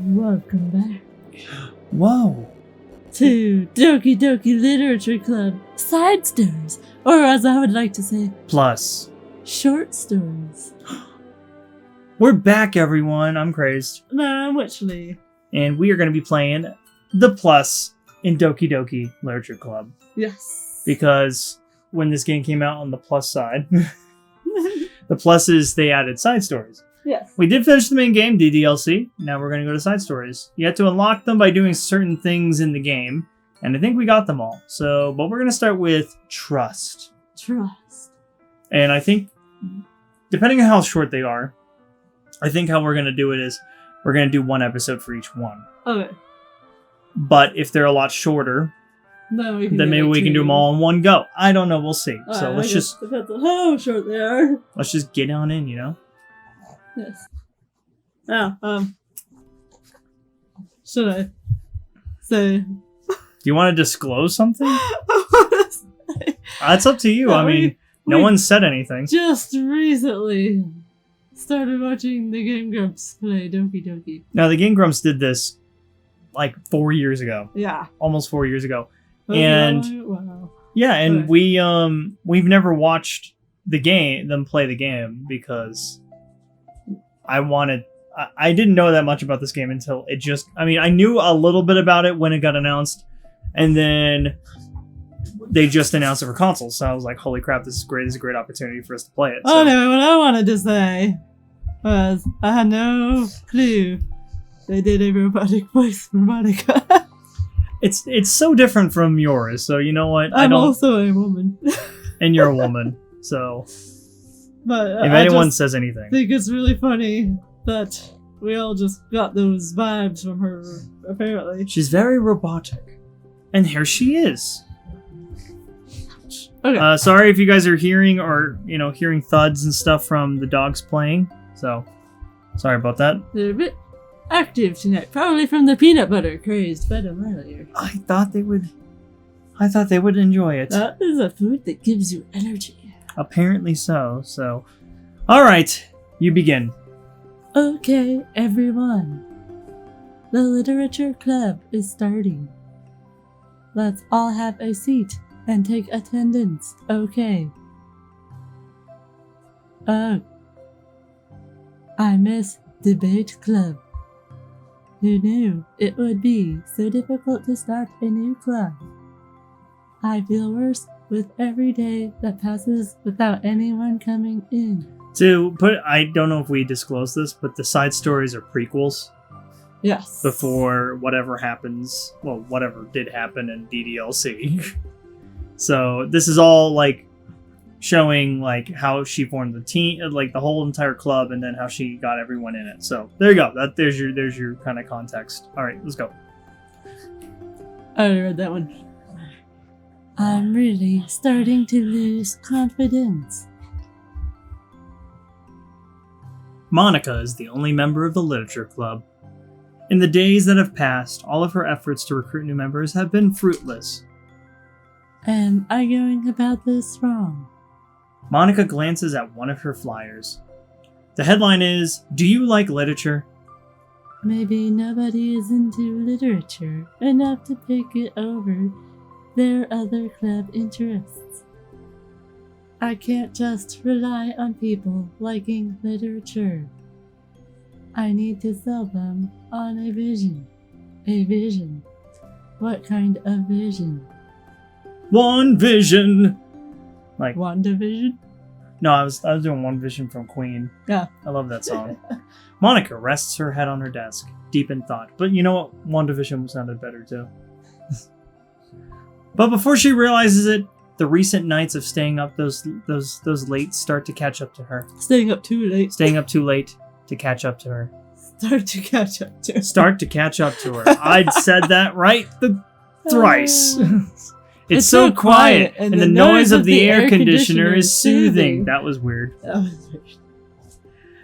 Welcome back Whoa. to Doki Doki Literature Club Side Stories, or as I would like to say, Plus. short stories. We're back, everyone. I'm Crazed. No, I'm Witchley. And we are going to be playing the Plus in Doki Doki Literature Club. Yes. Because when this game came out on the Plus side, the pluses, they added side stories. Yes. We did finish the main game, DDLC. Now we're going to go to side stories. You have to unlock them by doing certain things in the game. And I think we got them all. But we're going to start with Trust. Trust. And I think, depending on how short they are, I think how we're going to do it is we're going to do one episode for each one. Okay. But if they're a lot shorter, No, we can then maybe we can do them all in one go. I don't know. We'll see. So let's just depends on how short they are. Let's just get on in, you know? Yes. Now, should I say? Do you want to disclose something? That's up to you. No, I mean, no one said anything. Just recently started watching the Game Grumps play Doki Doki. Now, the Game Grumps did this like 4 years ago. Yeah. Almost 4 years ago. Okay, And wow. yeah, and Okay. we've never watched them play the game because I didn't know that much about this game until I knew a little bit about it when it got announced, and then they just announced it for consoles, so I was like, holy crap, this is great. This is a great opportunity for us to play it. Oh no, what I wanted to say was I had no clue they did a robotic voice for Monica. It's so different from yours, so you know what? I'm also a woman. And you're a woman, so But if anyone says anything. I think it's really funny that we all just got those vibes from her, apparently. She's very robotic. And here she is. Okay. Sorry if you guys are hearing hearing thuds and stuff from the dogs playing. So, sorry about that. They're a bit active tonight, probably from the peanut butter crazed fed them earlier. I thought they would enjoy it. That is a food that gives you energy. Apparently so. So, all right, you begin. Okay, everyone. The literature club is starting. Let's all have a seat and take attendance, okay? Oh. I miss debate club. Who knew it would be so difficult to start a new club? I feel worse with every day that passes without anyone coming in. I don't know if we disclosed this, but the side stories are prequels. Yes. Before whatever happens, well, whatever did happen in DDLC. So this is all like showing like how she formed the team, like the whole entire club, and then how she got everyone in it. So there you go. There's your kind of context. All right, let's go. I already read that one. I'm really starting to lose confidence. Monica is the only member of the literature club. In the days that have passed, all of her efforts to recruit new members have been fruitless. Am I going about this wrong? Monica glances at one of her flyers. The headline is, "Do you like literature?" Maybe nobody is into literature enough to pick it over their other club interests. I can't just rely on people liking literature. I need to sell them on a vision. A vision. What kind of vision? One Vision! Like, WandaVision? no, I was doing One Vision from Queen. Yeah. I love that song. Monica rests her head on her desk, deep in thought. But you know what? WandaVision sounded better too. But before she realizes it, the recent nights of staying up those late start to catch up to her. Staying up too late. Staying up too late to catch up to her. Start to catch up to her. Start to catch up to her. I'd said that right thrice. It's so quiet, and the noise of the air conditioner is soothing. That was weird.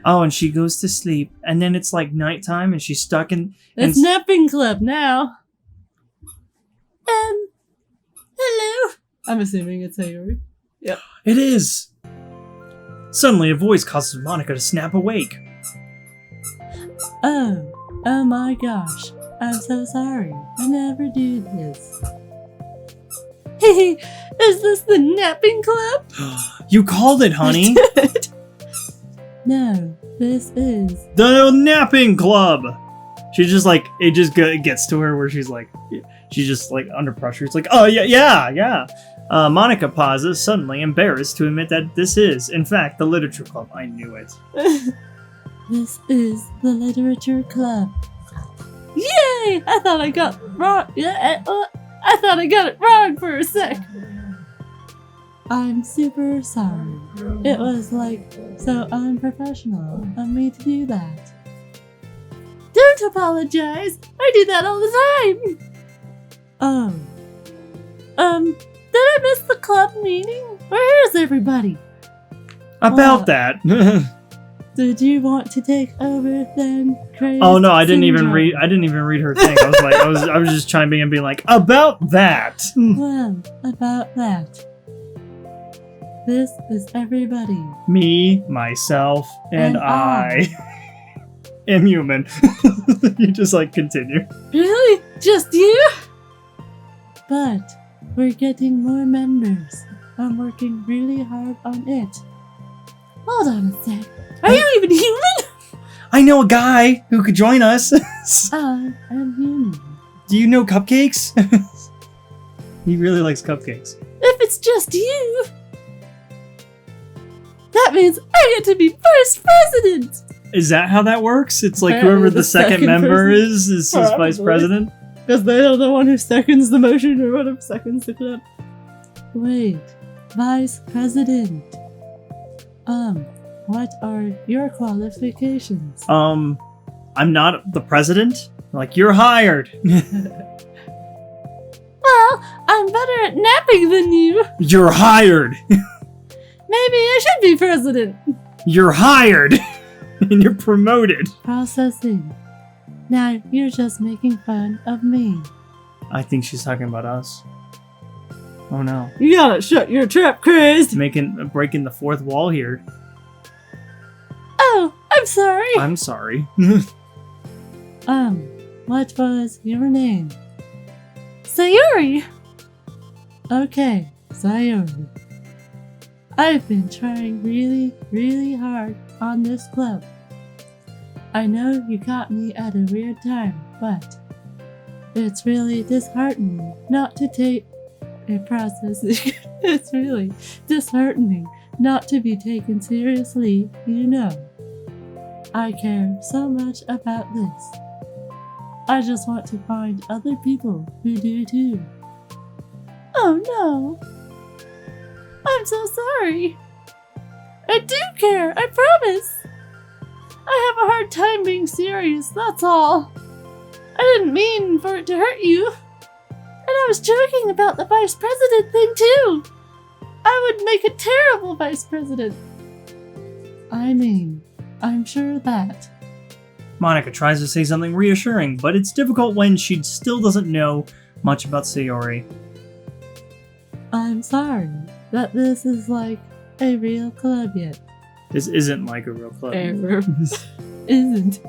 Oh, and she goes to sleep, and then it's like nighttime, and she's stuck in... It's napping club now. Hello? I'm assuming it's Sayori. Yep. It is! Suddenly, a voice causes Monica to snap awake. Oh, Oh my gosh, I'm so sorry. I never do this. Hey, is this the napping club? You called it, honey. No, this is The napping club. She just like, it just gets to her where she's just like under pressure. It's like, oh yeah. Monica pauses, suddenly embarrassed to admit that this is, in fact, the literature club. I knew it. This is the literature club. Yay! I thought I got wrong. I thought I got it wrong for a sec. I'm super sorry. It was like so unprofessional of me to do that. Don't apologize. I do that all the time. Did I miss the club meeting? Where is everybody? About that. Did you want to take over then, Crazy? Oh no, I didn't even read her thing. I was just chiming in and being like, about that. Well, about that. This is everybody. Me, myself, and I am human. You just like continue. Really? Just you? But we're getting more members. I'm working really hard on it. Hold on a sec. Are you even human? I know a guy who could join us. I am human. Do you know cupcakes? He really likes cupcakes. If it's just you, that means I get to be vice president. Is that how that works? It's like Apparently whoever the the second second member person. is Probably. vice president. Because they're the one who seconds the motion or whatever seconds the club. Wait, vice president. What are your qualifications? I'm not the president. Like, you're hired. Well, I'm better at napping than you. You're hired. Maybe I should be president. You're hired. And you're promoted. Processing. Now you're just making fun of me. I think she's talking about us. Oh no. You gotta shut your trap, crazed. Breaking the fourth wall here. Oh, I'm sorry. I'm sorry. What was your name? Sayori. Okay, Sayori. I've been trying really, really hard on this club. I know you caught me at a weird time, but it's really disheartening not to take a process. It's really disheartening not to be taken seriously, you know. I care so much about this. I just want to find other people who do too. Oh no. I'm so sorry. I do care, I promise. I have a hard time being serious, that's all. I didn't mean for it to hurt you. And I was joking about the vice president thing too. I would make a terrible vice president. I mean, I'm sure that. Monica tries to say something reassuring, but it's difficult when she still doesn't know much about Sayori. I'm sorry that this is like a real club yet. This isn't like a real club. Isn't.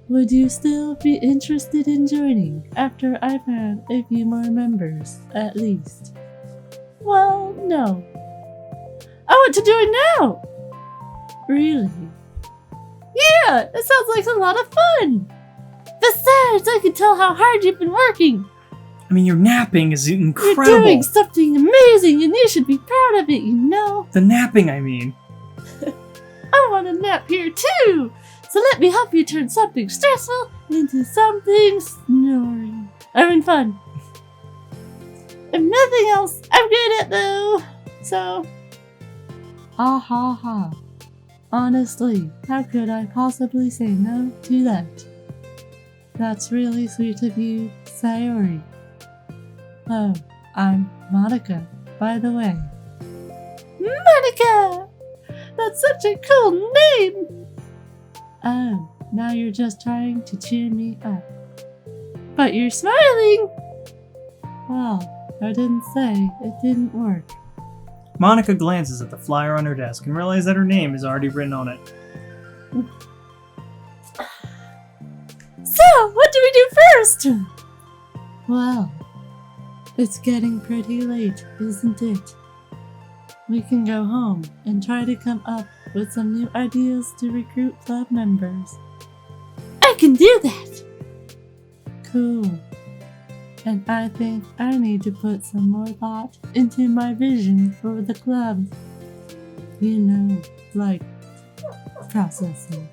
Would you still be interested in joining after I found a few more members, at least? Well, no. I want to join now! Really? Yeah, it sounds like a lot of fun! Besides, I can tell how hard you've been working! I mean, your napping is incredible. You're doing something amazing and you should be proud of it, you know? The napping, I mean. I want to nap here too! So let me help you turn something stressful into something snoring. I mean fun. If nothing else, I'm good at though. So, ha ha ha. Honestly, how could I possibly say no to that? That's really sweet of you, Sayori. Oh, I'm Monica, by the way. Monica! That's such a cool name! Oh, now you're just trying to cheer me up. But you're smiling! Well, I didn't say it didn't work. Monica glances at the flyer on her desk and realizes that her name is already written on it. now! What do we do first? Well, it's getting pretty late, isn't it? We can go home and try to come up with some new ideas to recruit club members. I can do that! Cool. And I think I need to put some more thought into my vision for the club. You know, like processing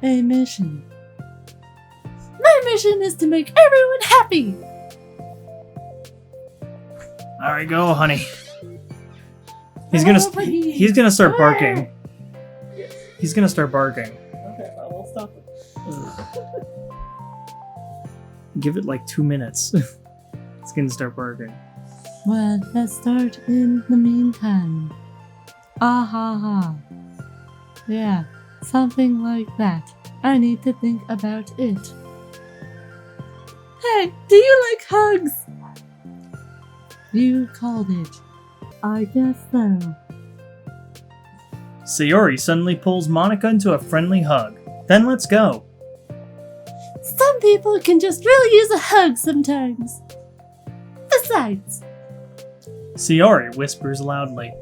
a mission. My mission is to make everyone happy! Alright, go, honey. He's gonna start barking. He's gonna start barking. Okay, I will stop it. Give it like 2 minutes. It's gonna start barking. Well, let's start in the meantime. Ah ha ha. Yeah, something like that. I need to think about it. Hey, do you like hugs? You called it. I guess so. Sayori suddenly pulls Monica into a friendly hug. Then let's go. Some people can just really use a hug sometimes. Besides, Sayori whispers loudly.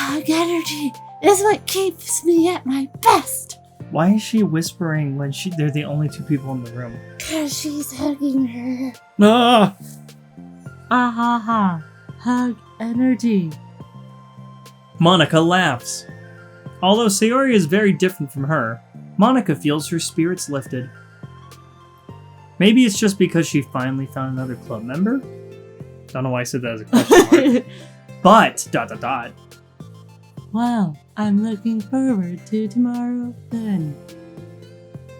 hug energy is what keeps me at my best. Why is she whispering when they're the only two people in the room? 'Cause she's hugging her. Ah! Ah ha ha. Hug energy. Monica laughs. Although Sayori is very different from her, Monica feels her spirits lifted. Maybe it's just because she finally found another club member? Don't know why I said that as a question mark. But, ... Well, I'm looking forward to tomorrow then.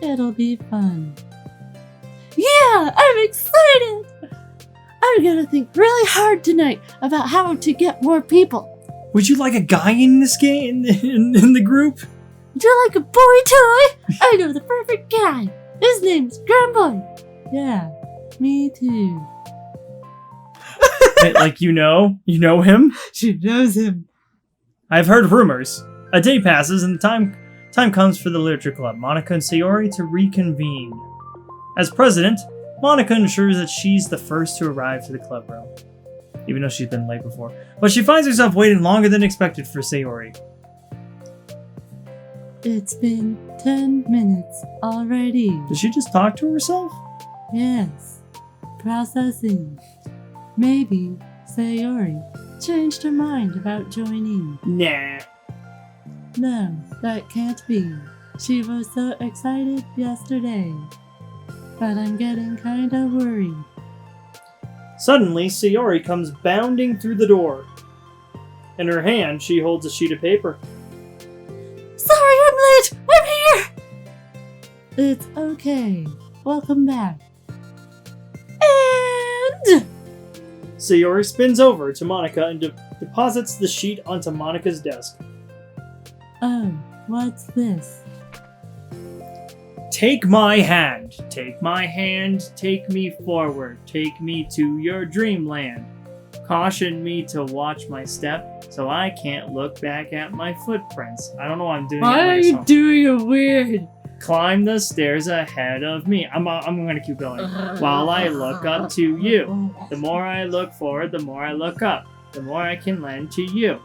It'll be fun. Yeah, I'm excited! I'm gonna think really hard tonight about how to get more people. Would you like a guy in this game, in the group? Would you like a boy toy? I know the perfect guy. His name's Grumboid. Yeah, me too. Wait, like you know him? She knows him. I've heard rumors. A day passes and time comes for the literature club, Monica and Sayori, to reconvene. As president, Monica ensures that she's the first to arrive to the club room, even though she's been late before. But she finds herself waiting longer than expected for Sayori. It's been 10 minutes already. Did she just talk to herself? Yes. Processing. Maybe Sayori changed her mind about joining. Nah. No, that can't be. She was so excited yesterday. But I'm getting kinda worried. Suddenly, Sayori comes bounding through the door. In her hand, she holds a sheet of paper. Sorry I'm late! I'm here! It's okay. Welcome back. And... Sayori spins over to Monica and deposits the sheet onto Monica's desk. Oh, what's this? Take my hand, take my hand, take me forward, take me to your dreamland. Caution me to watch my step, so I can't look back at my footprints. I don't know why I'm doing Why it. are you doing it weird? Climb the stairs ahead of me. I'm gonna keep going. While I look up to you. The more I look forward, the more I look up. The more I can lend to you.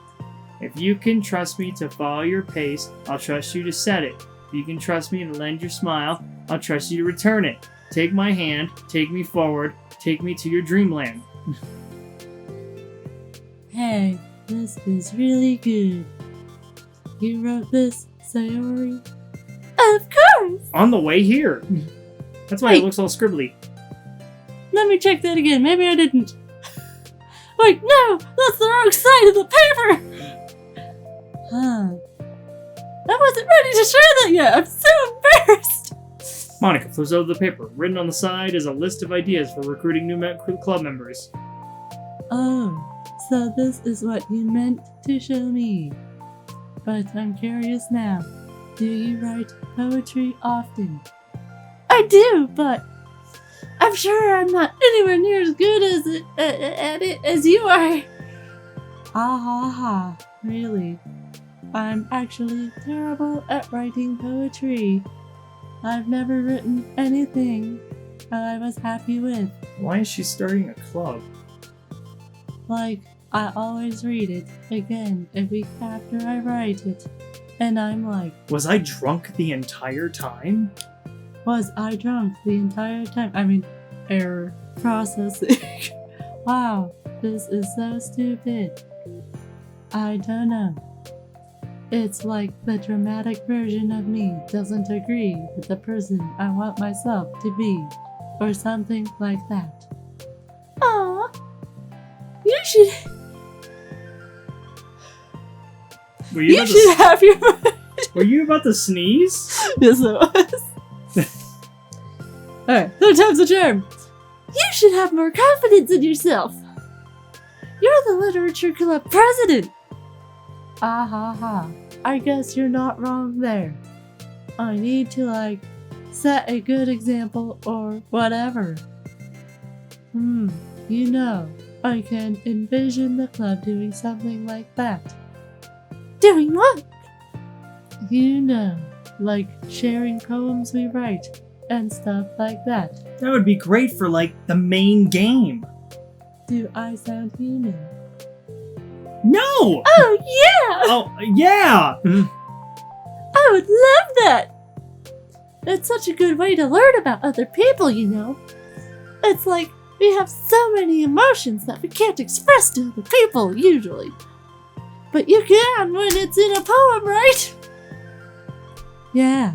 If you can trust me to follow your pace, I'll trust you to set it. If you can trust me to lend your smile, I'll trust you to return it. Take my hand, take me forward, take me to your dreamland. Hey, this is really good. You wrote this, Sayori? Of course! On the way here. That's why it looks all scribbly. Let me check that again. Maybe I didn't. Wait, no! That's the wrong side of the paper! Huh. I wasn't ready to share that yet! I'm so embarrassed! Monica flips over the paper. Written on the side is a list of ideas for recruiting new club members. Oh, so this is what you meant to show me. But I'm curious now. Do you write poetry often? I do, but I'm sure I'm not anywhere near as good at it as you are. Ah ha ha, really? I'm actually terrible at writing poetry. I've never written anything I was happy with. Why is she starting a club? Like, I always read it again a week after I write it. And I'm like, Was I drunk the entire time? was I drunk the entire time? I mean, error processing. Wow, this is so stupid. I don't know. It's like the dramatic version of me doesn't agree with the person I want myself to be, or something like that. Aw, you should have your. Were you about to sneeze? Yes, I was. Alright, third time's the charm. You should have more confidence in yourself. You're the literature club president. Ah ha ha. I guess you're not wrong there. I need to, set a good example or whatever. You know, I can envision the club doing something like that. Doing what? You know, like sharing poems we write and stuff like that. That would be great for, the main game. Do I sound human? No! Oh, yeah! Oh, yeah! I would love that! It's such a good way to learn about other people, you know. It's like we have so many emotions that we can't express to other people, usually. But you can when it's in a poem, right? Yeah.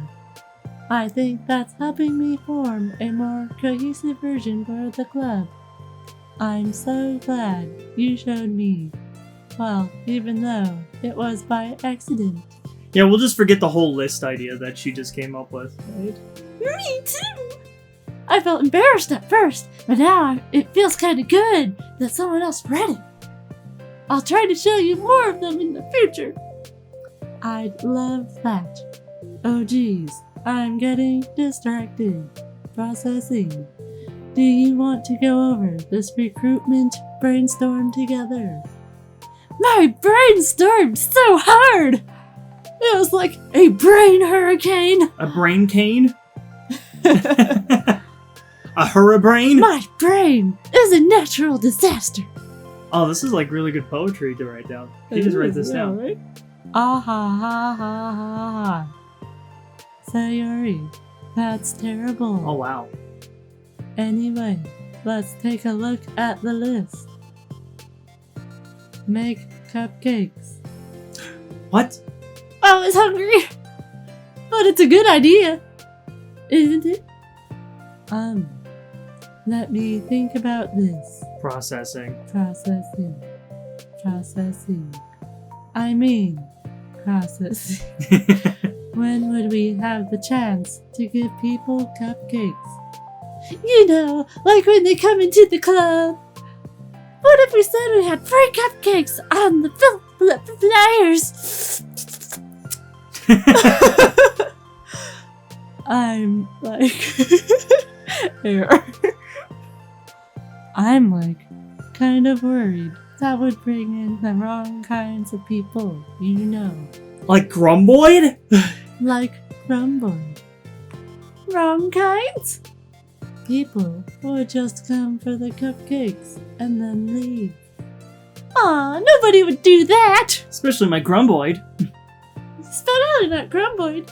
I think that's helping me form a more cohesive version for the club. I'm so glad you showed me. Well, even though it was by accident. Yeah, we'll just forget the whole list idea that she just came up with, right? Me too! I felt embarrassed at first, but now it feels kind of good that someone else read it. I'll try to show you more of them in the future. I'd love that. Oh geez, I'm getting distracted. Processing. Do you want to go over this recruitment brainstorm together? My brainstormed so hard! It was like a brain hurricane! A brain cane? A hurribrain? My brain is a natural disaster! Oh, this is really good poetry to write down. You just write this down. Right? Ah ha ha ha ha ha. Sayori, that's terrible. Oh, wow. Anyway, let's take a look at the list. Make cupcakes. What? I was hungry! But it's a good idea, isn't it? Let me think about this. Processing. Processing. I mean, processing. When would we have the chance to give people cupcakes? You know, like when they come into the club. What if we said we had free cupcakes on the flyers? I'm kind of worried that would bring in the wrong kinds of people, you know. Like Grumboid? Like Grumboid. Wrong kinds? People would just come for the cupcakes and then leave. Aw, nobody would do that! Especially my Grumboid. Especially not Grumboid.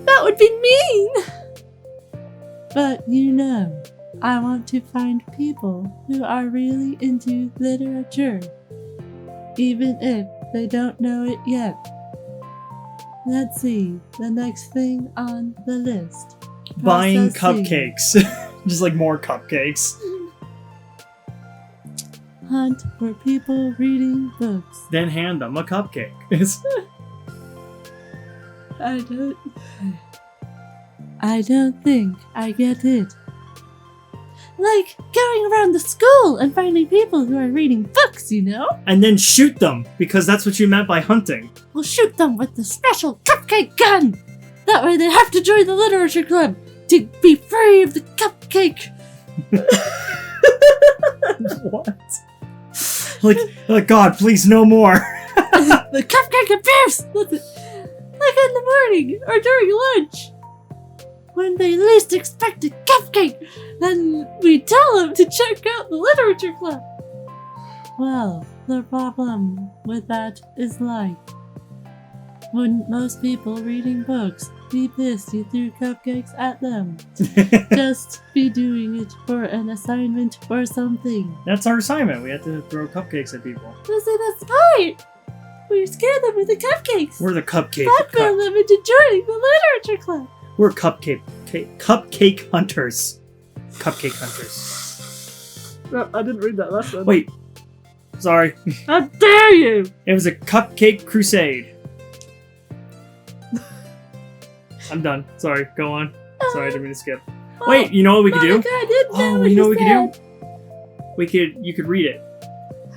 That would be mean! But you know, I want to find people who are really into literature, even if they don't know it yet. Let's see, the next thing on the list. Buying Processing. cupcakes. Just more cupcakes. Hunt for people reading books. Then hand them a cupcake. I don't think I get it. Like going around the school and finding people who are reading books, you know? And then shoot them, because that's what you meant by hunting. We'll shoot them with the special cupcake gun! That way they have to join the literature club to be free of the cupcake! What? God, please, no more. The cupcake abuse! Like in the morning or during lunch. when they least expect a cupcake, then we tell them to check out the literature club. Well, the problem with that is wouldn't most people reading books be pissed you threw cupcakes at them? Just be doing it for an assignment or something. That's our assignment. We have to throw cupcakes at people. Listen, that's fine. We scare them with the cupcakes. We're the cupcake. Blackmail them into joining the literature club. We're cupcake hunters. Cupcake hunters. No, I didn't read that last one. Wait. Sorry. How dare you! It was a cupcake crusade. I'm done. Sorry. Go on. Sorry, I didn't mean to skip. Wait, you know what we could do? You know what we could do? You could read it.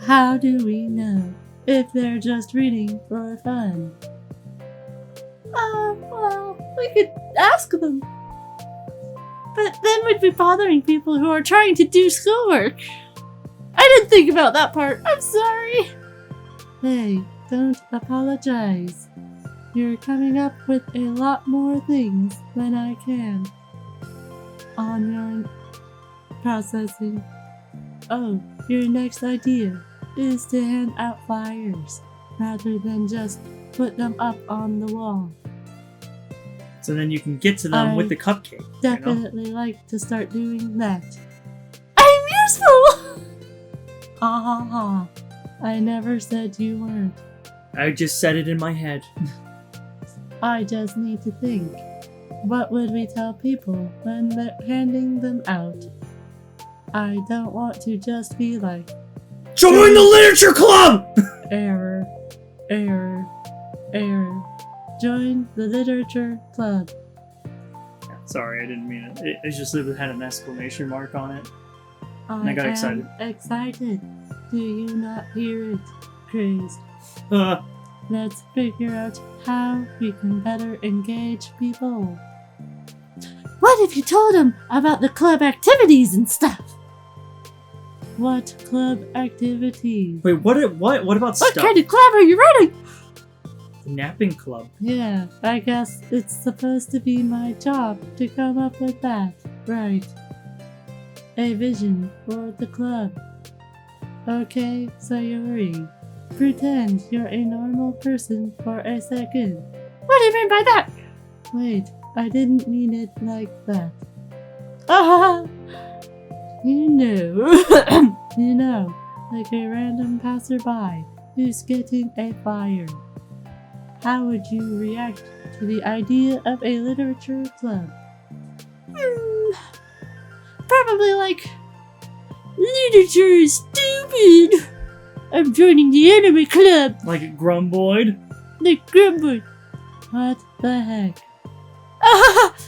How do we know if they're just reading for fun? Well, we could ask them. But then we'd be bothering people who are trying to do schoolwork. I didn't think about that part. I'm sorry. Hey, don't apologize. You're coming up with a lot more things than I can. On your processing. Oh, your next idea is to hand out flyers rather than just put them up on the wall. So then you can get to them with the cupcake. Definitely like to start doing that. I'm useful! Ha ha ha. I never said you weren't. I just said it in my head. I just need to think. What would we tell people when they're handing them out? I don't want to just be like, join the literature club! Error, error, error. Join the literature club. Sorry, I didn't mean it. It just had an exclamation mark on it. And I got excited. Excited. Do you not hear it? Crazed. Let's figure out how we can better engage people. What if you told them about the club activities and stuff? What club activities? Wait, what about stuff? What kind of club are you running? The napping club. Yeah, I guess it's supposed to be my job to come up with that, right? A vision for the club. Okay, Sayori. Pretend you're a normal person for a second. What do you mean by that? Wait, I didn't mean it like that. You know, like a random passerby who's getting a flyer. How would you react to the idea of a literature club? Probably like, literature is stupid. I'm joining the anime club. Like Grumboid? Like Grumboid. What the heck?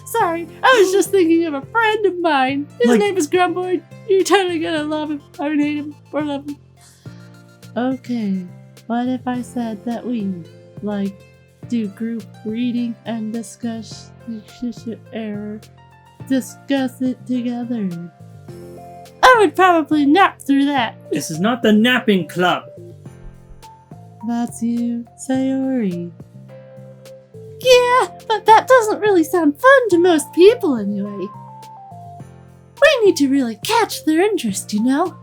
Sorry, I was just thinking of a friend of mine. His name is Grumboid. You're totally gonna love him, or hate him, or love him. Okay, what if I said that we, do group reading and discuss it together? I would probably nap through that. This is not the napping club. That's you, Sayori. Yeah, but that doesn't really sound fun to most people anyway. We need to really catch their interest, you know?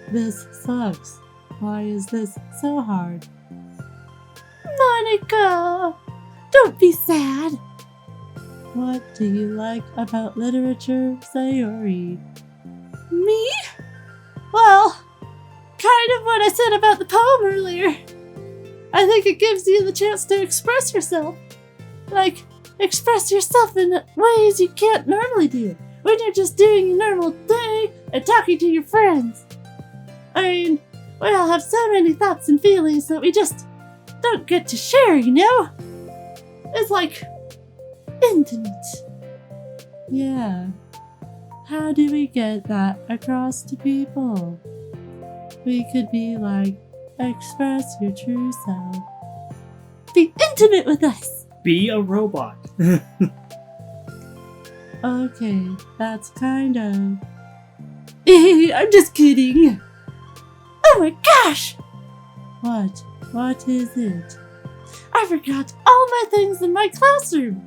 This sucks. Why is this so hard? Monica! Don't be sad. What do you like about literature, Sayori? Me? Well, kind of what I said about the poem earlier. I think it gives you the chance to express yourself. Express yourself in ways you can't normally do when you're just doing your normal day and talking to your friends. I mean, we all have so many thoughts and feelings that we just don't get to share, you know? It's like intimate. Yeah. How do we get that across to people? We could be like, express your true self. Be intimate with us. Be a robot. Okay, that's kind of... I'm just kidding. Oh my gosh! What? What is it? I forgot all my things in my classroom.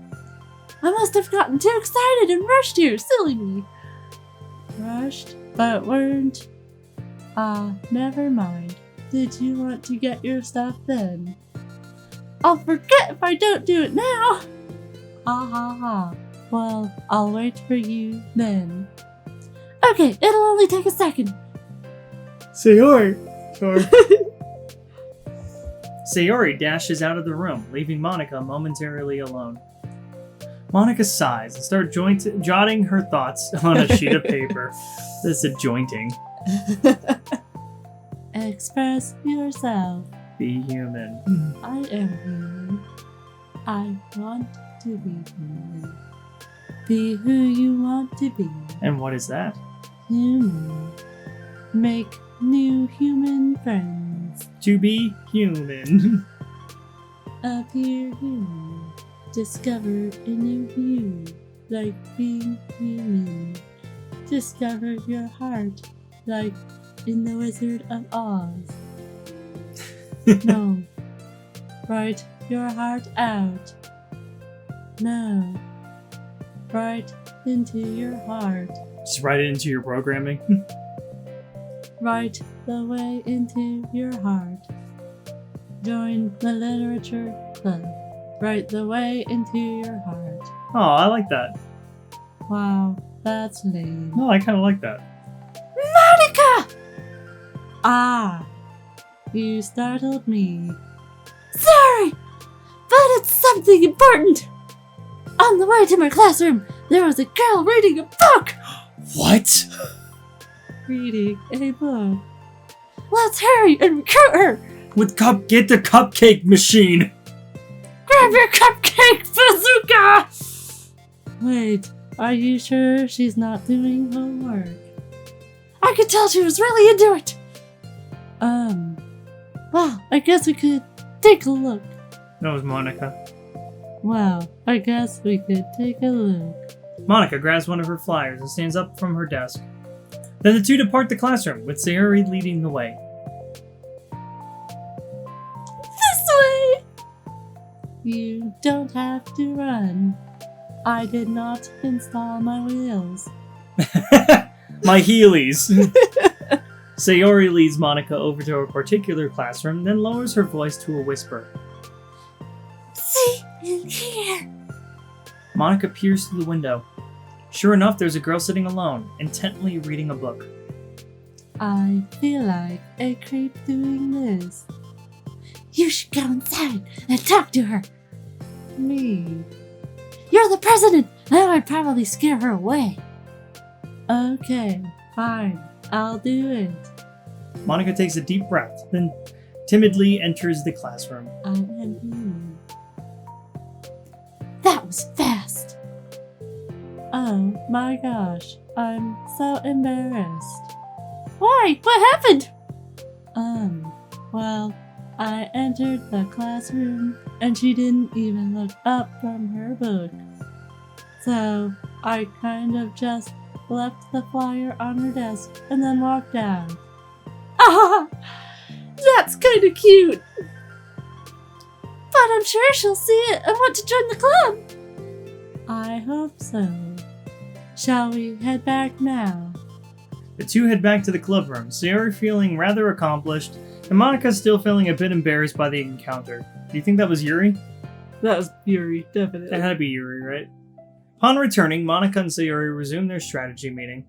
I must have gotten too excited and rushed here. Silly me. Rushed, but weren't. Never mind. Did you want to get your stuff then? I'll forget if I don't do it now. Ha ha ha. Well, I'll wait for you then. Okay, it'll only take a second. Sayori! Sorry. Sayori dashes out of the room, leaving Monica momentarily alone. Monica sighs and starts jotting her thoughts on a sheet of paper. This is a jointing. Express yourself. Be human. I am human. I want to be human. Be who you want to be. And what is that? Human. Make new human friends. To be human. Appear human. Discover a new you. Like being human. Discover your heart. Like in The Wizard of Oz. No. Write your heart out. No. Write into your heart. Just write it into your programming. Write the way into your heart. Join the literature club. Write the way into your heart. Oh, I like that. Wow, that's lame. No, I kind of like that. Monica! Ah, you startled me. Sorry, but it's something important. On the way to my classroom, there was a girl reading a book. What? Reading a book. Let's hurry and recruit her. Get the cupcake machine. Grab your cupcake bazooka! Wait, are you sure she's not doing homework? I could tell she was really into it. Well, I guess we could take a look. That was Monica. Well, I guess we could take a look. Monica grabs one of her flyers and stands up from her desk. Then the two depart the classroom, with Sayori leading the way. This way! You don't have to run. I did not install my wheels. My Heelys! Sayori leads Monica over to a particular classroom, then lowers her voice to a whisper. See in here. Monica peers through the window. Sure enough, there's a girl sitting alone, intently reading a book. I feel like a creep doing this. You should go inside and talk to her. Me? You're the president! That would probably scare her away. Okay, fine. I'll do it. Monica takes a deep breath, then timidly enters the classroom. I am human. That was fast. Oh my gosh, I'm so embarrassed. Why? What happened? Well, I entered the classroom and she didn't even look up from her book. So I kind of just left the flyer on her desk and then walked out. Ah, that's kind of cute. But I'm sure she'll see it and want to join the club. I hope so. Shall we head back now? The two head back to the club room, Sayori feeling rather accomplished, and Monica still feeling a bit embarrassed by the encounter. Do you think that was Yuri? That was Yuri, definitely. That had to be Yuri, right? Upon returning, Monica and Sayori resume their strategy meeting.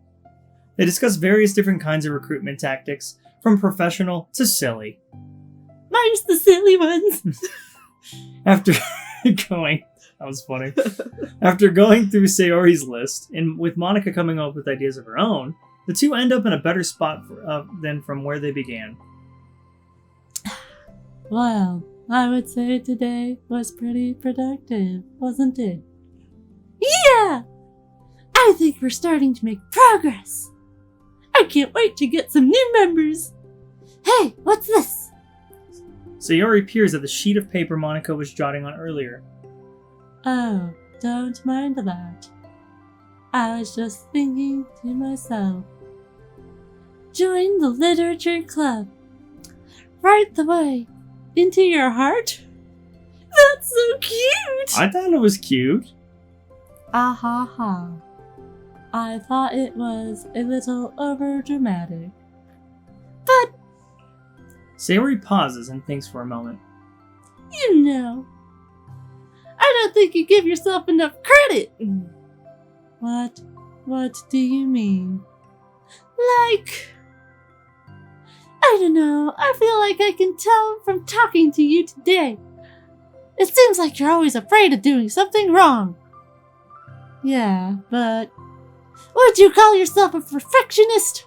They discuss various different kinds of recruitment tactics, from professional to silly. Mine's the silly ones. After going... That was funny. After going through Sayori's list, and with Monica coming up with ideas of her own, the two end up in a better spot than from where they began. Well, I would say today was pretty productive, wasn't it? Yeah! I think we're starting to make progress. I can't wait to get some new members. Hey, what's this? Sayori peers at the sheet of paper Monica was jotting on earlier. Oh, don't mind that. I was just thinking to myself. Join the literature club. Right the way into your heart. That's so cute. I thought it was cute. Ah ha ha. I thought it was a little over dramatic. But Sayori pauses and thinks for a moment. you know, I don't think you give yourself enough credit. What? What do you mean? Like, I don't know, I feel like I can tell from talking to you today. It seems like you're always afraid of doing something wrong. Yeah, but would you call yourself a perfectionist?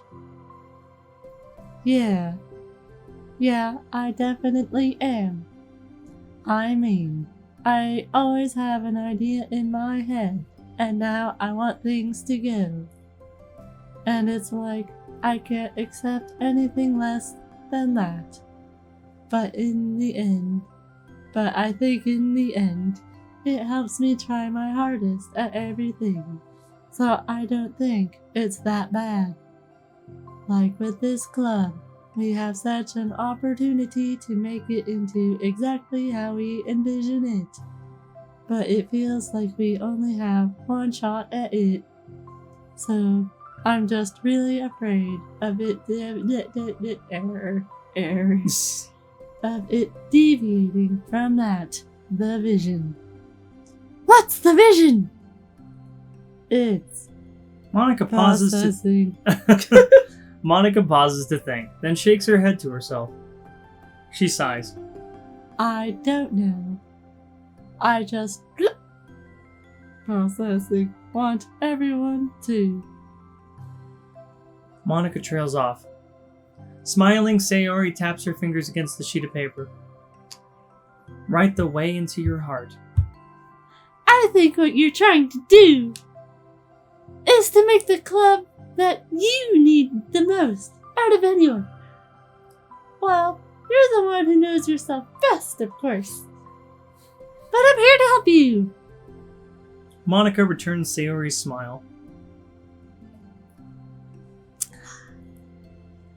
Yeah, I definitely am. I mean, I always have an idea in my head, and now I want things to go. And it's like, I can't accept anything less than that. But I think in the end, it helps me try my hardest at everything. So I don't think it's that bad. Like with this club, we have such an opportunity to make it into exactly how we envision it. But it feels like we only have one shot at it. So I'm just really afraid of it deviating from that, the vision. What's the vision? It's Monica pauses processing. Monica pauses to think, then shakes her head to herself. She sighs. I don't know. I just processing. Want everyone to. Monica trails off. Smiling, Sayori taps her fingers against the sheet of paper. Write the way into your heart. I think what you're trying to do is to make the club that you need the most out of anyone. Well, you're the one who knows yourself best, of course. But I'm here to help you. Monica returns Sayori's smile.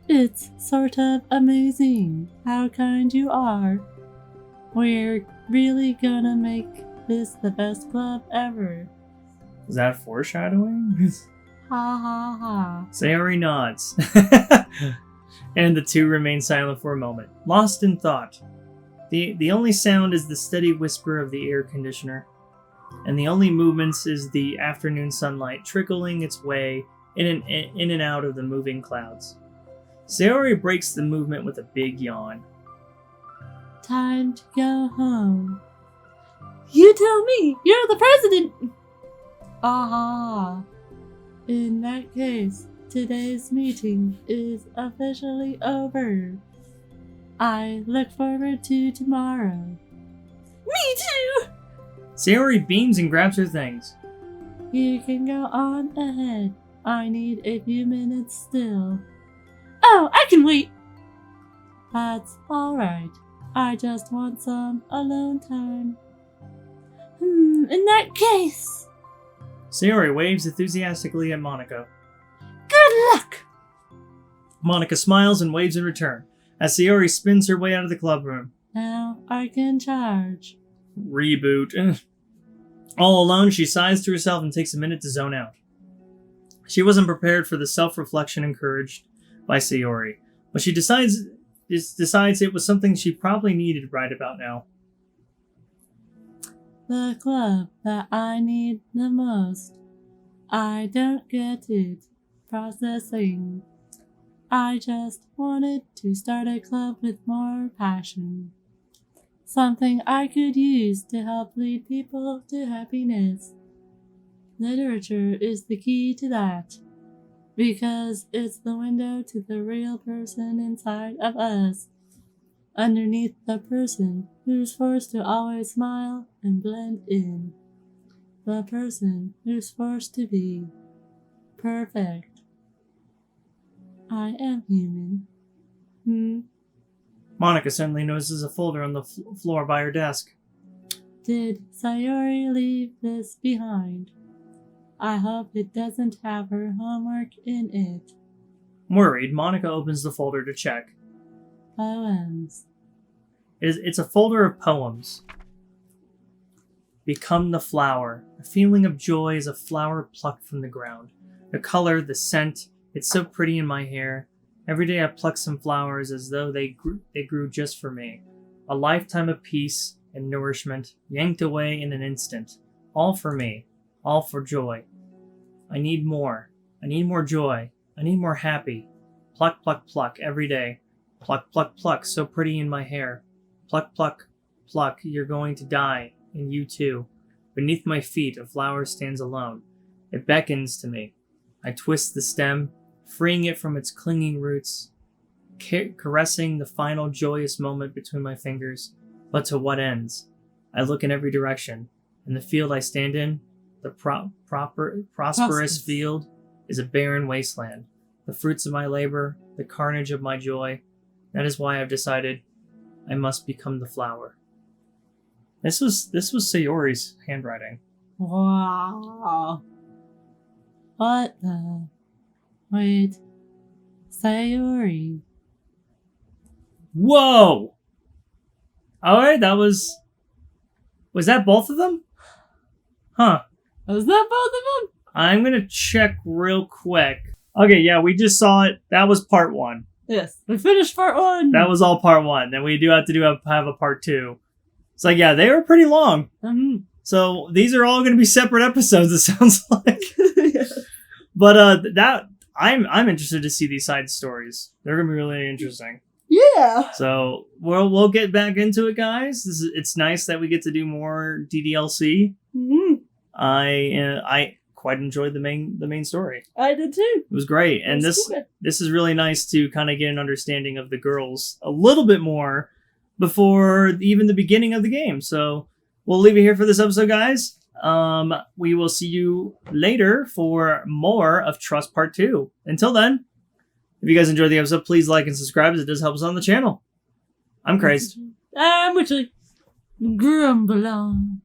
It's sort of amazing how kind you are. We're really gonna make this the best club ever. Is that foreshadowing? Ha ha ha. Sayori nods. And the two remain silent for a moment, lost in thought. The only sound is the steady whisper of the air conditioner, and the only movements is the afternoon sunlight trickling its way in and out of the moving clouds. Sayori breaks the movement with a big yawn. Time to go home. You tell me, you're the president! Aha. In that case, today's meeting is officially over. I look forward to tomorrow. Me too! Sayori beams and grabs her things. You can go on ahead. I need a few minutes still. Oh, I can wait! That's alright. I just want some alone time. In that case... Sayori waves enthusiastically at Monica. Good luck! Monica smiles and waves in return, as Sayori spins her way out of the club room. Now I can charge. Reboot. All alone, she sighs to herself and takes a minute to zone out. She wasn't prepared for the self-reflection encouraged by Sayori, but she decides it was something she probably needed right about now. The club that I need the most. I don't get it. Processing. I just wanted to start a club with more passion. Something I could use to help lead people to happiness. Literature is the key to that, because it's the window to the real person inside of us, underneath the person who's forced to always smile and blend in. The person who's forced to be perfect. I am human. Monica suddenly notices a folder on the floor by her desk. Did Sayori leave this behind? I hope it doesn't have her homework in it. Worried, Monica opens the folder to check. Poems. It's a folder of poems. become the flower. A feeling of joy is a flower plucked from the ground. The color, the scent, it's so pretty in my hair. Every day I pluck some flowers as though they grew just for me. A lifetime of peace and nourishment, yanked away in an instant. All for me. All for joy. I need more. I need more joy. I need more happy. Pluck, pluck, pluck every day. Pluck, pluck, pluck, so pretty in my hair. Pluck, pluck, pluck, you're going to die, and you too. Beneath my feet, a flower stands alone. It beckons to me. I twist the stem, freeing it from its clinging roots, caressing the final joyous moment between my fingers. But to what ends? I look in every direction. In the field I stand in, the prosperous field, is a barren wasteland. The fruits of my labor, the carnage of my joy. That is why I've decided I must become the flower. This was Sayori's handwriting. Wow. What the? Wait. Sayori. Whoa! Alright, that was that both of them? Huh. Was that both of them? I'm gonna check real quick. Okay, yeah, we just saw it. That was part 1. Yes. We finished part 1. That was all part 1. Then we do have to have a part 2. It's like, yeah, they were pretty long. Mm-hmm. So these are all going to be separate episodes, it sounds like. Yeah. But I'm interested to see these side stories. They're going to be really interesting. Yeah. So we'll get back into it, guys. It's nice that we get to do more DDLC. Mm-hmm. I quite enjoyed the main story. I did too. It was great, and this is really nice to kind of get an understanding of the girls a little bit more before even the beginning of the game. So we'll leave it here for this episode, guys. We will see you later for more of Trust Part 2. Until then, if you guys enjoyed the episode, please like and subscribe, as it does help us on the channel. I'm Crazed. I'm Witchy. Grumble on.